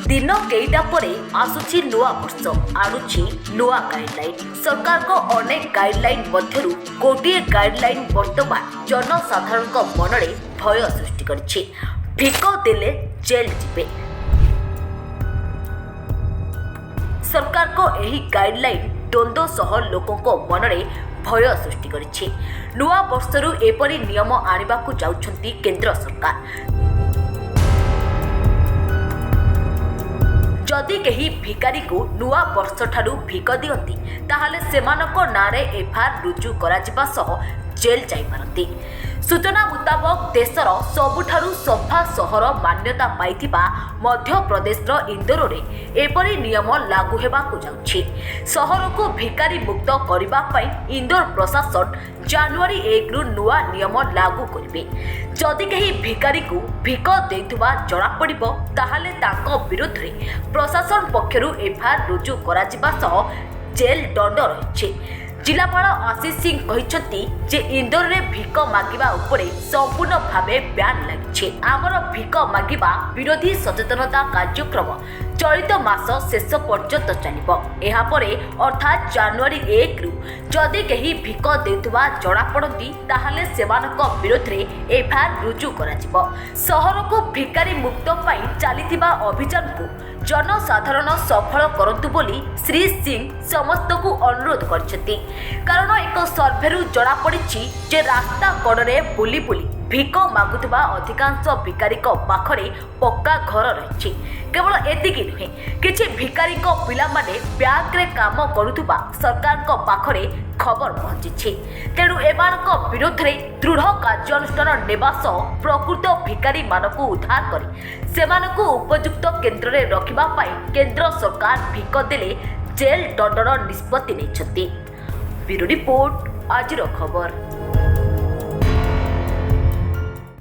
दिन केईटा परे आसुची नुआ वर्ष आणुची नुआ गाइडलाइन। सरकार को अनेक गाइडलाइन मध्यरु गोटिए गाइडलाइन वर्तमान जनसाधारण मनरे भय सृष्टि करिछि। भिक देले जेल जिबे। सरकार को एही गाइडलाइन द्वंद्व सह लोकों मनरे भय सृष्टि करिछि। नुआ वर्षरु एपरि नियम आनिबाकु जाउछंती केंद्र सरकार। जदि कहीं भिकारी को नुआ वर्ष ठारू भिक दियंती ताहाले सेमानक नारे एफआईआर रुजु कराजिबा सह जेल जाई पारंती। सूचना मुताबक देशर सबुठारू सफा सहर मान्यता पाइथिबा मध्य प्रदेशर इंदोर रे एपरि नियम लागू हेबाकु जाउछि। सहर को भिकारी मुक्त करिबा पई इंदोर प्रशासन जनवरी 1 रु नुआ नियम लागू करिबे। जदि कहीं भिकारी को भिक देथुबा जणा पड़िबो ताहाले ताको विरुद्ध रे प्रशासन पक्षरु एफआईआर रुजु कराजिबा सह जेल दंड रहिछि। जिलापाल आशीष सिंह कहते जे इंदोर रे भिक मागिबा उपरे संपूर्ण भावे ब्यान लगी। आमर भिक मागिबा विरोधी सचेतनता कार्यक्रम चलित मास शेष पर्यंत चलिबो। एहा परे अर्थात जनवरी 1 रु जदि कहीं भिक देउथुबा जणा पड़ती ताहाले सेमानक विरोध रे एफआईआर रुजु कराजिबो। सहर को भिकारी मुक्त पई चलिथिबा अभियान को जनसाधारण सफल करंतु बोली श्री सिंह समस्त को अनुरोध करछथि। कारण एक सर्भेरु जणा पड़िछि जे रास्ता कड़े बुली बुली भिक मागुथुबा अधिकांश भिकारी पाखरे पक्का घर रही। केवल एतिकी नुहे किछि भिकारी पिला माने बैंक रे काम करुथुबा सरकार पाखरे खबर पहुंची। तेणु एमानक विरोध रे दृढ़ कार्यानुष्ठान नेबा सह प्रकृत भिकारी मानकु उद्धार करी सेमानकु उपयुक्त केंद्र रे रखिबा पई केंद्र सरकार भिक देले जेल दंडर निष्पत्ति नेछथि। ब्यूरो रिपोर्ट आजिर खबर।